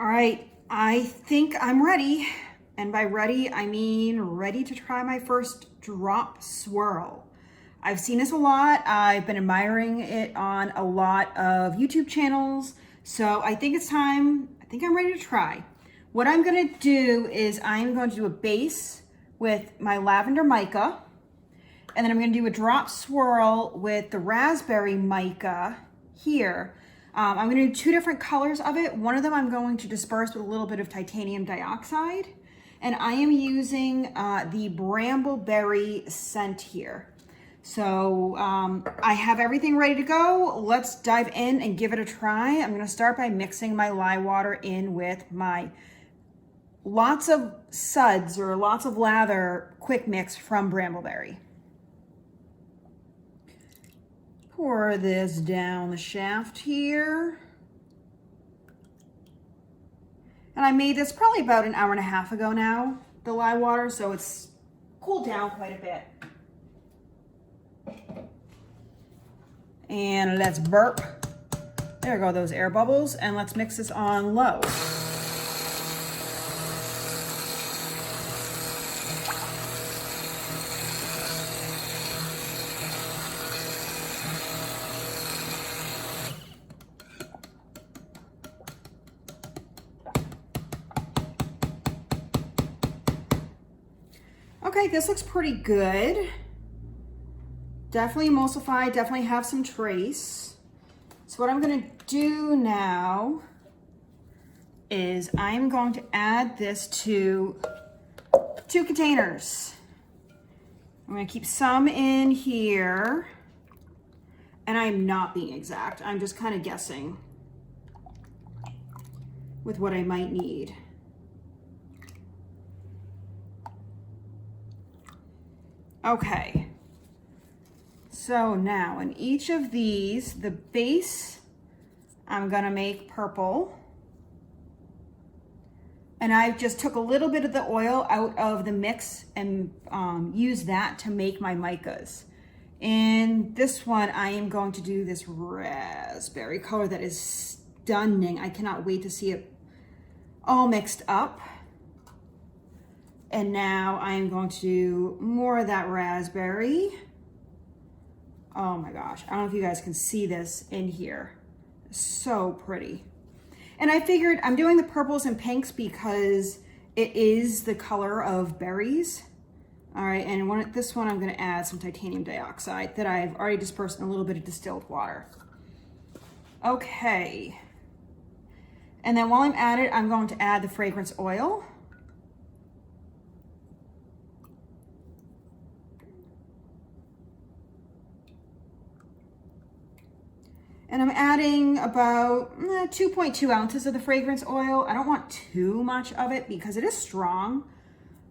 All right, I think I'm ready. And by ready, I mean ready to try my first drop swirl. I've seen this a lot. I've been admiring it on a lot of YouTube channels. So I think it's time. I think I'm ready to try. What I'm gonna do is I'm going to do a base with my lavender mica. And then I'm gonna do a drop swirl with the raspberry mica here. I'm gonna do two different colors of it. One of them I'm going to disperse with a little bit of titanium dioxide. And I am using the brambleberry scent here. So I have everything ready to go. Let's dive in and give it a try. I'm gonna start by mixing my lye water in with my lots of suds or lots of lather quick mix from brambleberry. Pour this down the shaft here. And I made this probably about an hour and a half ago now, the lye water, so it's cooled down quite a bit. And let's burp. There go those air bubbles, and let's mix this on low. Okay, this looks pretty good. Definitely emulsified, definitely have some trace. So what I'm gonna do now is I'm going to add this to 2 containers. I'm gonna keep some in here, and I'm not being exact. I'm just kind of guessing with what I might need. Okay, so now in each of these, the base, I'm gonna make purple. And I just took a little bit of the oil out of the mix and used that to make my micas. In this one, I am going to do this raspberry color that is stunning. I cannot wait to see it all mixed up. And now I'm going to do more of that raspberry. Oh my gosh, I don't know if you guys can see this in here. So pretty. And I figured I'm doing the purples and pinks because it is the color of berries. All right, and this one I'm gonna add some titanium dioxide that I've already dispersed in a little bit of distilled water. Okay. And then while I'm at it, I'm going to add the fragrance oil. And I'm adding about 2.2 ounces of the fragrance oil. I don't want too much of it because it is strong.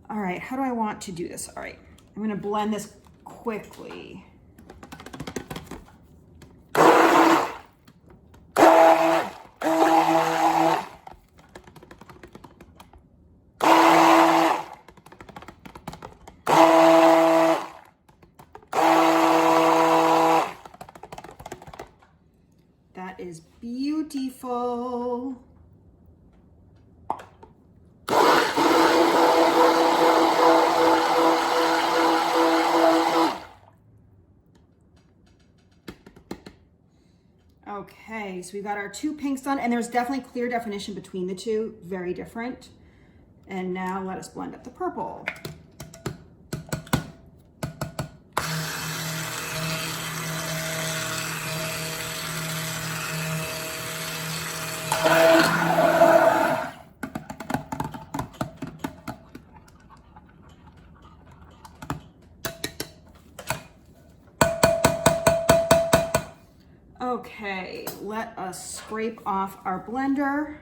All right, how do I want to do this? All right, I'm gonna blend this quickly. That is beautiful. Okay, so we've got our 2 pinks done, and there's definitely clear definition between the two, very different. And now let us blend up the purple. Okay, let us scrape off our blender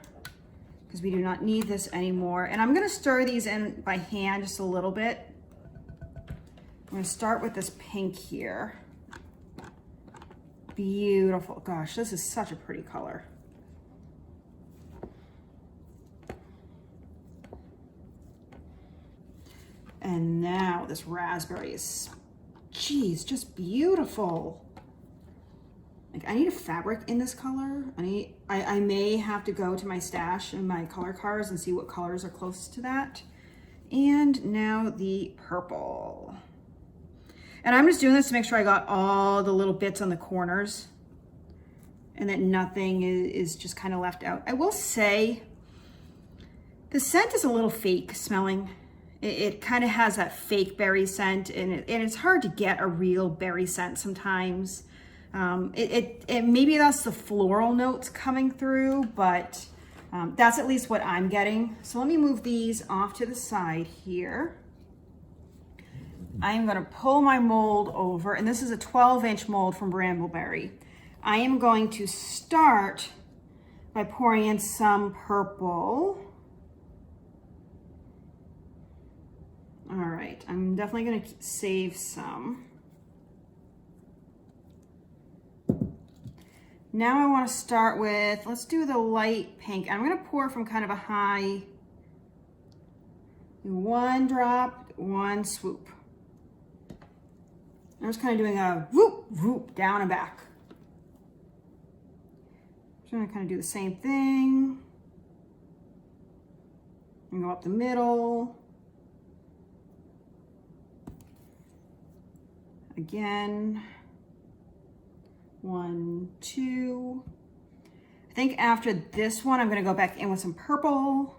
because we do not need this anymore. And I'm gonna stir these in by hand just a little bit. I'm gonna start with this pink here. Beautiful, gosh, this is such a pretty color. And now this raspberry is, geez, just beautiful. Like I need a fabric in this color. I may have to go to my stash and my color cards and see what colors are closest to that. And now the purple. And I'm just doing this to make sure I got all the little bits on the corners and that nothing is just kind of left out. I will say the scent is a little fake smelling. It kind of has that fake berry scent, and it's hard to get a real berry scent sometimes. Maybe that's the floral notes coming through, but that's at least what I'm getting. So let me move these off to the side here. I'm going to pull my mold over, and this is a 12-inch mold from Brambleberry. I am going to start by pouring in some purple. All right, I'm definitely going to save some. Now I want to start with, let's do the light pink. I'm going to pour from kind of a high, one drop, one swoop. I'm just kind of doing a whoop, whoop, down and back. So I'm going to kind of do the same thing. And go up the middle. Again. 1, 2. I think after this one, I'm going to go back in with some purple.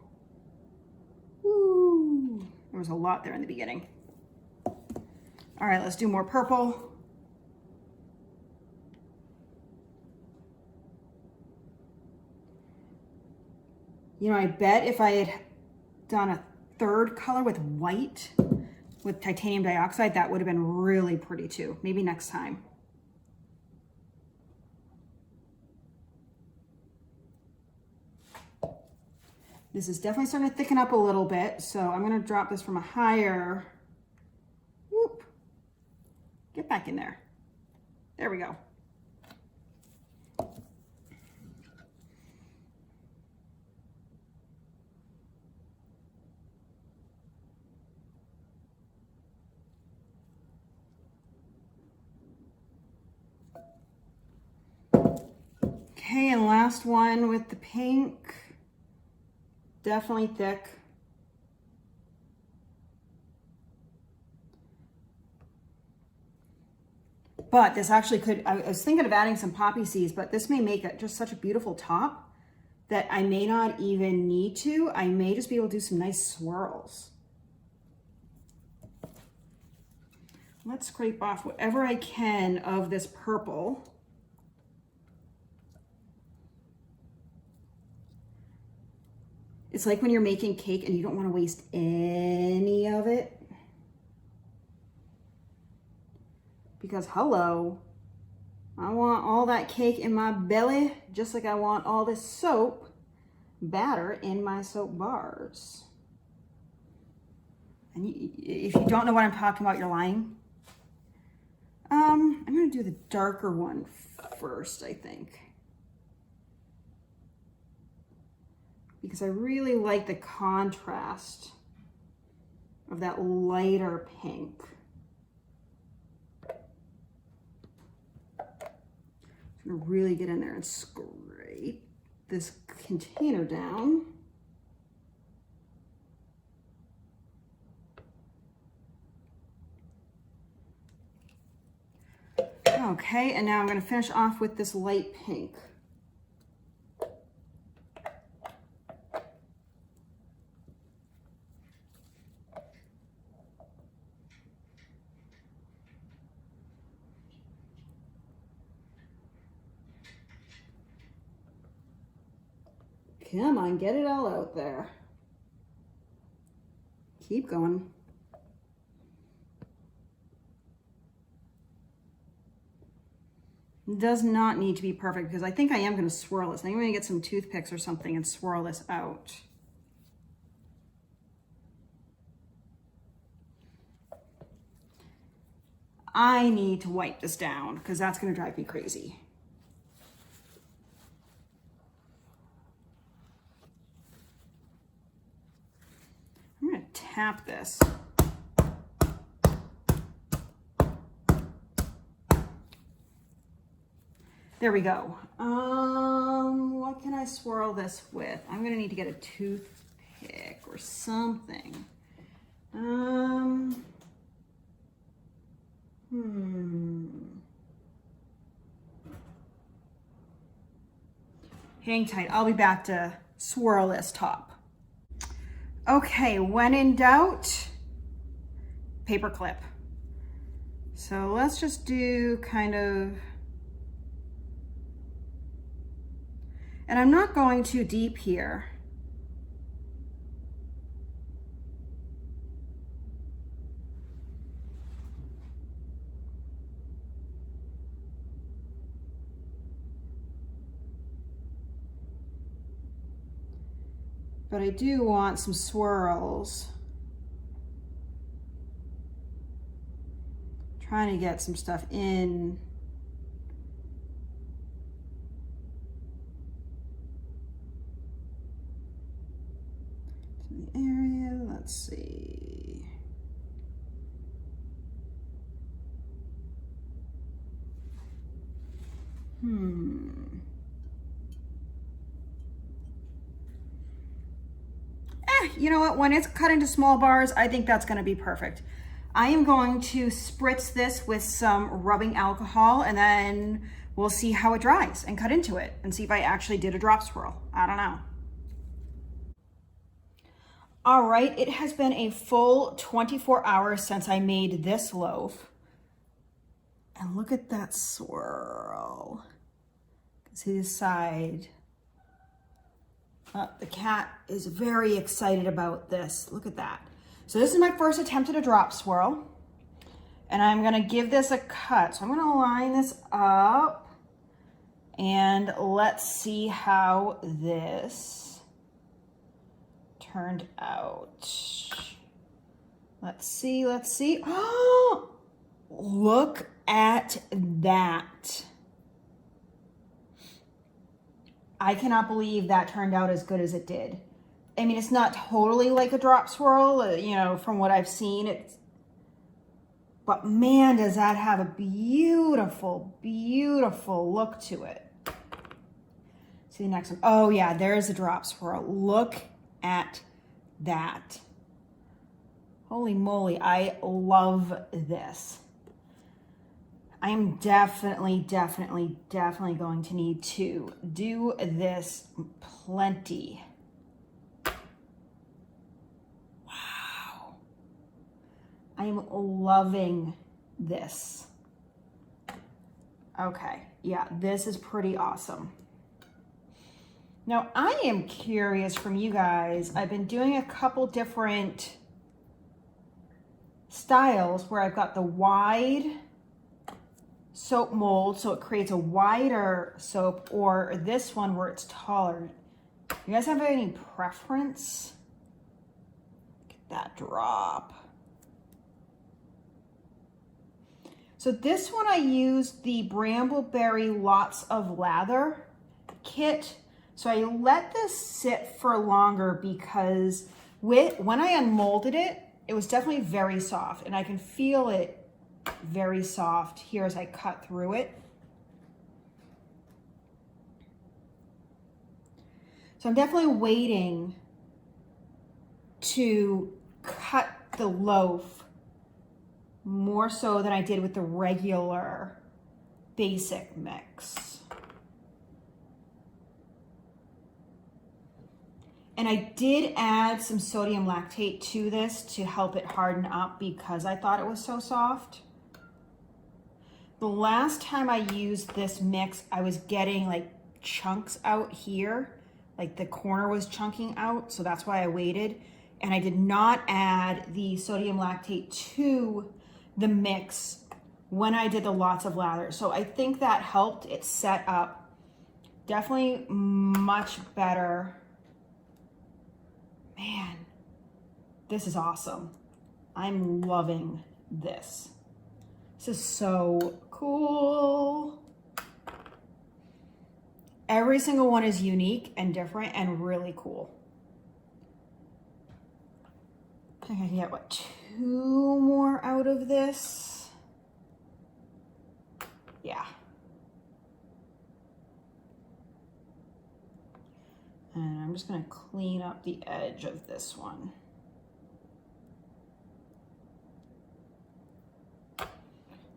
Woo! There was a lot there in the beginning. All right, let's do more purple. You know, I bet if I had done a third color with white, with titanium dioxide, that would have been really pretty too. Maybe next time. This is definitely starting to thicken up a little bit, so I'm going to drop this from a higher. Whoop. Get back in there. There we go. Okay, and last one with the pink. Definitely thick. But this actually could, I was thinking of adding some poppy seeds, but this may make it just such a beautiful top that I may not even need to. I may just be able to do some nice swirls. Let's scrape off whatever I can of this purple. It's like when you're making cake and you don't want to waste any of it. Because hello, I want all that cake in my belly, just like I want all this soap batter in my soap bars. And if you don't know what I'm talking about, you're lying. I'm going to do the darker one first, I think. Because I really like the contrast of that lighter pink. I'm gonna really get in there and scrape this container down. Okay, and now I'm gonna finish off with this light pink. Come on, get it all out there. Keep going. It does not need to be perfect because I think I am going to swirl this. I think I'm going to get some toothpicks or something and swirl this out. I need to wipe this down because that's going to drive me crazy. I'm going to tap this. There we go. What can I swirl this with? I'm gonna need to get a toothpick or something. Hang tight, I'll be back to swirl this top. Okay, when in doubt, paper clip. So let's just do kind of, and I'm not going too deep here. But I do want some swirls. Trying to get some stuff in. To the area, let's see. You know what, when it's cut into small bars, I think that's gonna be perfect. I am going to spritz this with some rubbing alcohol, and then we'll see how it dries and cut into it and see if I actually did a drop swirl. I don't know. All right, it has been a full 24 hours since I made this loaf. And look at that swirl. You can see the side. The cat is very excited about this. Look at that. So this is my first attempt at a drop swirl. And I'm gonna give this a cut. So I'm gonna line this up and let's see how this turned out. Let's see, let's see. Oh, look at that. I cannot believe that turned out as good as it did. I mean, it's not totally like a drop swirl, you know, from what I've seen. But man, does that have a beautiful, beautiful look to it. See the next one. Oh yeah, there's a drop swirl. Look at that. Holy moly, I love this. I am definitely going to need to do this plenty. Wow. I am loving this. Okay, yeah, this is pretty awesome. Now, I am curious from you guys. I've been doing a couple different styles where I've got the wide soap mold, so it creates a wider soap, or this one where it's taller. You guys have any preference? Look at that drop. So this one I used the Brambleberry Lots of Lather kit. So I let this sit for longer because when I unmolded it, it was definitely very soft, and I can feel it very soft here as I cut through it. So I'm definitely waiting to cut the loaf more so than I did with the regular basic mix. And I did add some sodium lactate to this to help it harden up because I thought it was so soft. The last time I used this mix, I was getting like chunks out here, like the corner was chunking out, so that's why I waited. And I did not add the sodium lactate to the mix when I did the Lots of Lather. So I think that helped it set up definitely much better. Man, this is awesome. I'm loving this. This is so cool. Every single one is unique and different and really cool. I think I can get, what, 2 more out of this? Yeah. And I'm just gonna clean up the edge of this one.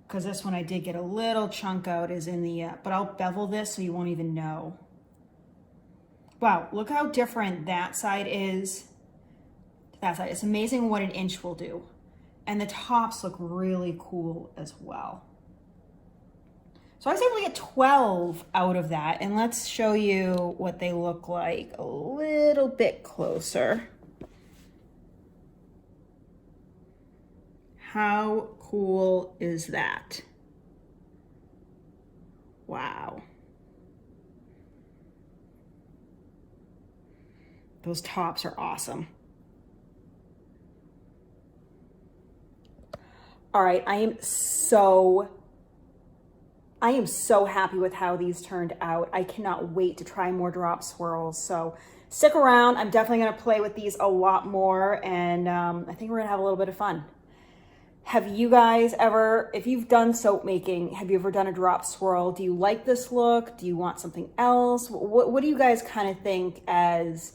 Because this one I did get a little chunk out is in the, but I'll bevel this so you won't even know. Wow, look how different that side is to that side. It's amazing what an inch will do. And the tops look really cool as well. So I was able to get 12 out of that. And let's show you what they look like a little bit closer. How cool is that? Wow. Those tops are awesome. All right, I am so happy with how these turned out. I cannot wait to try more drop swirls. So stick around. I'm definitely gonna play with these a lot more, and I think we're gonna have a little bit of fun. Have you guys ever, if you've done soap making, have you ever done a drop swirl? Do you like this look? Do you want something else? What do you guys kind of think as,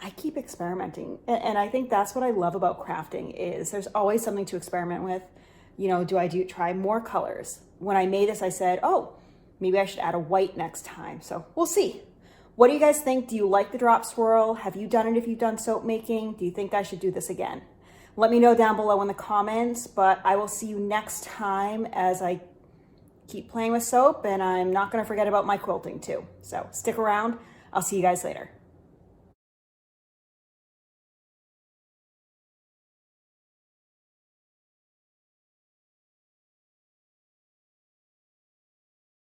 I keep experimenting. And I think that's what I love about crafting is there's always something to experiment with. You know, do I try more colors? When I made this, I said, oh, maybe I should add a white next time. So we'll see. What do you guys think? Do you like the drop swirl? Have you done it if you've done soap making? Do you think I should do this again? Let me know down below in the comments, but I will see you next time as I keep playing with soap, and I'm not gonna forget about my quilting too. So stick around. I'll see you guys later.